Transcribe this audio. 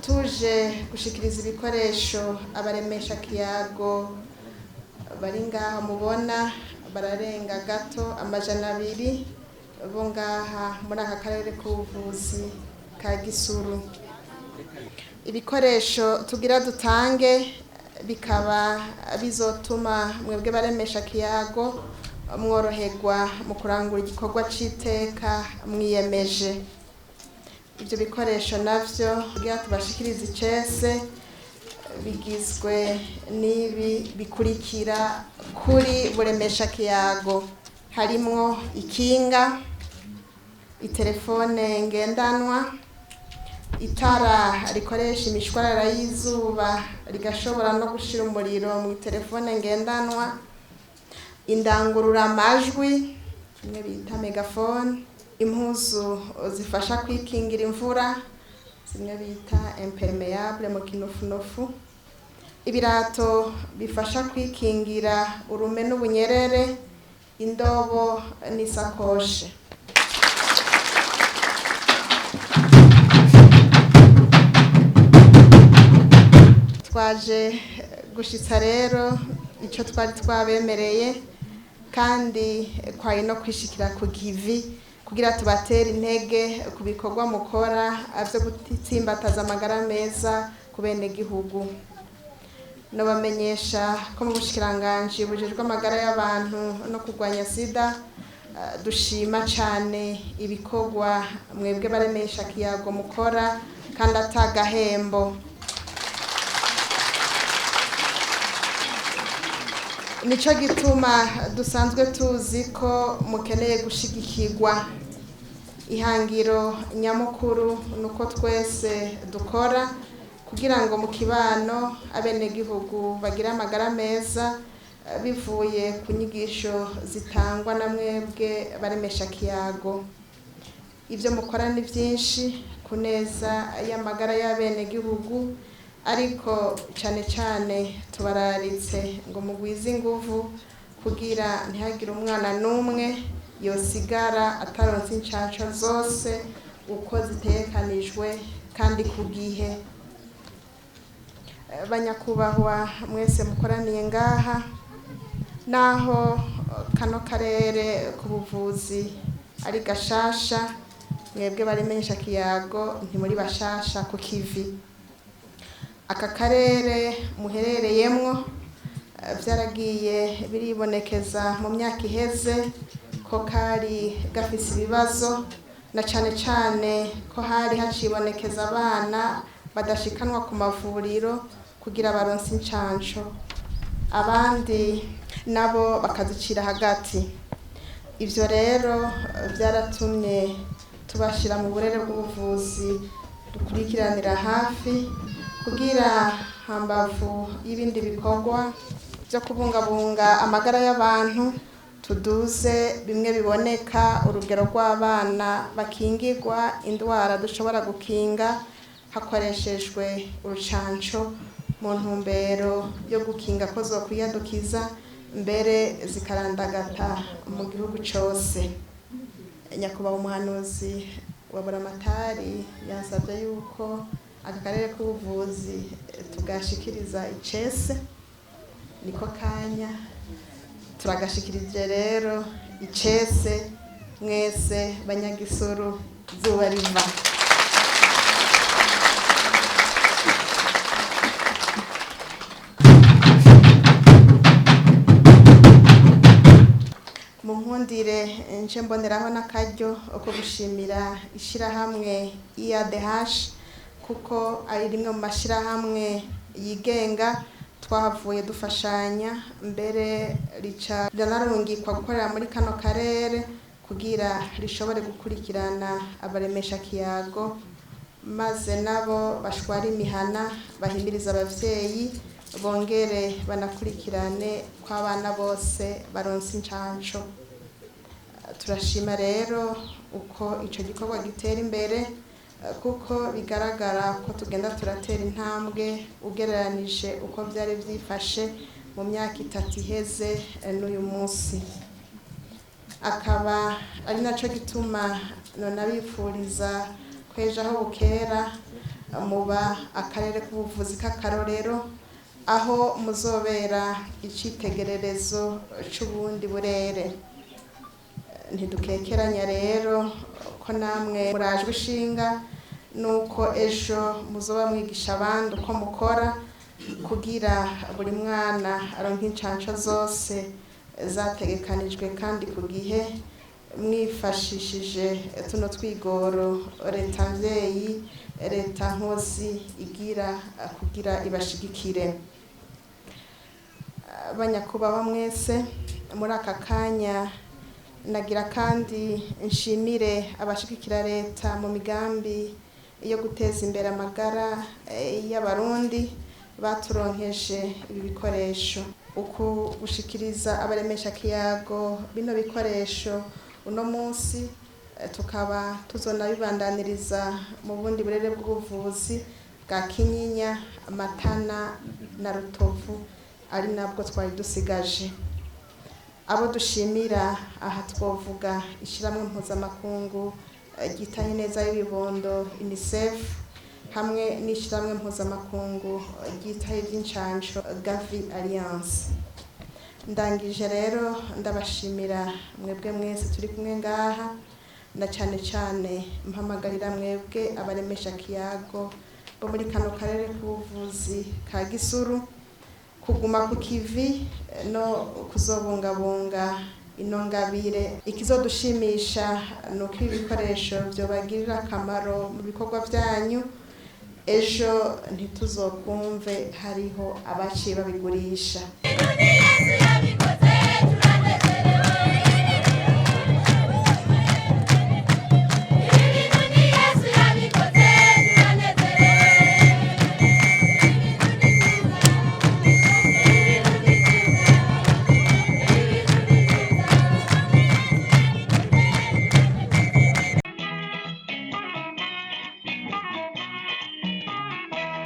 tuje gushikiriza ibikoresho abaremesha kiyago bari ngaha mubona bararenga gato 200 bo ngaha muri aka karere k'ubuvuzi ka Gisuru. Ibikoresho tugira dutange bikaba bizotuma mwebwe baremesha kiyago mworoherwa mu kurangura igikorwa c'iteka mwiyemeje. Ibyo bikoresho navyo kugira tubashikirize icese bigizwe n'ibi bikurikira kuri buremesha kiyago: harimwo ikinga, itelefone ngendanwa, itara rikoresha imishwarara y'izuba rigashobora no gushira umuriro mu telefone ngendanwa, indangurura amajwi imwe bita megafone, impuzu zifasha kwikingira imvura zimwe bita impermeable mu kinofunofu, ibirato bifasha kwikingira urume n'ubunyerere, indobo n'isakoshe. Twaje gushitsa rero ico twari twabemereye, kandi kwari no kwishikira ku kivi kugira tubatera intege ku bikorwa mukora avyo gutsimbataza amagara meza ku bene gihugu. No bamenyesha ko mu bushikiranganje bujejwe amagara y'abantu no kurwanya sida dushima cane ibikorwa mwebwe baremesha kiyago mukora kandi atagahembo. Nico gituma dusanzwe tuzi ko mukeneye gushigikirwa. Ihangiro nyamukuru nuko twese dukora kugira ngo mu kibano abene gihugu bagira amagara meza bivuye ku nyigisho zitangwa na mwebwe baremesha kiyago. Ibyo mukora ni byinshi kuneza y'amagara y'abene gihugu, ariko cyane cyane tubararitse ngo mugwize inguvu kugira ntihagire umwana n'umwe yosigara ataronse incanco zose uko zitekanijwe kandi ku gihe. Banyakubahwa mwese mukoraniye ngaha, naho kano karere k'ubuvuzi ari gashasha, mwebwe baremesha kiyago ntimuri bashasha ku kivi. Aka karere muherereyemwo vyaragiye biribonekeza mu myaka iheze ko kari gafise ibibazo, na cane cane ko hari hacibonekeza abana badashikanwa ku mavuriro kugira baronse incanco, abandi nabo bakazicira hagati. Ivyo rero vyaratumye tubashira mu burere bw'ubuvuzi dukurikiranira hafi kugira hambavu y'ibindi bikorwa byo kubungabunga amagara y'abantu tuduze bimwe biboneka urugero rw'abana bakingirwa indwara dushobora gukinga hakoreshejwe urucanco mu ntumbero yo gukinga ko zokwiyadukiza mbere zikarandagata mu gihugu cose. Nyakubahwa umuhanuzi wa buramatari yansabye yuko aka karere k'ubuvuzi tugashikiriza icese, niko kanya turagashikirije rero icese mwese banyagisuru zuba riva. Munkundire nje mboneraho n'akaryo ko gushimira ishirahamwe IADH kuko ari rimwe mu mashirahamwe yigenga twahavuye dufashanya, mbere rica ranarungikwa gukorera muri kano karere kugira rishobore gukurikirana abaremesha kiyago, maze nabo bashwara imihana bahimiriza abavyeyi bongere banakurikirane ko abana bose baronse incanco. Turashima rero uko ico gikorwa gitera imbere, kuko bigaragara ko tugenda turatera intambwe ugereranije uko byari byifashe mu myaka 3 iheze n'uyu munsi. Akaba ari naco gituma none abifuriza kweja aho bukera muba akarere k'ubuvuzi k'akarorero aho muzobera icitegererezo c'ubundi burere. Ntidukekeranya rero ko namwe murajwe ishinga nuko ejo muzoba mwigisha abandi uko mukora kugira buri mwana aronke incanco zose zategekanijwe kandi ku gihe, mwifashishije tuno twigoro leta mvyeyi, leta nkozi igira kugira ibashigikire. Banyakubahwa mwese, muri aka kanya nagira kandi nshimire abashigikira leta mu migambi yo guteza imbere amagara y'abarundi baturonkeje ibi bikoresho. Uku gushikiriza abaremesha kiyago bino bikoresho uno munsi tukaba tuzonabibandaniriza mu bundi burere bw'ubuvuzi bwa Kinyinya, Matana na Rutovu ari nabwo twari dusigaje. Abo dushimira aha twovuga ishiramwe mpuzamakungu ryitanye neza y'ibibondo UNICEF hamwe n'ishiramwe mpuzamakungu ryitaye iby'incanco Gavi Alliance. Ndangije rero ndabashimira mwebwe mwese turi kumwe ngaha, na cane cane mpamagarira mwebwe abaremesha kiyago bo muri kano karere k'ubuvuzi ka Gisuru kuguma ku kivi no kuzobungabunga ino ngabire. Ikizodushimisha nuko ibikoresho vyobagirira akamaro mu bikorwa vyanyu, ejo ntituzokumve hariho abaciye babigurisha.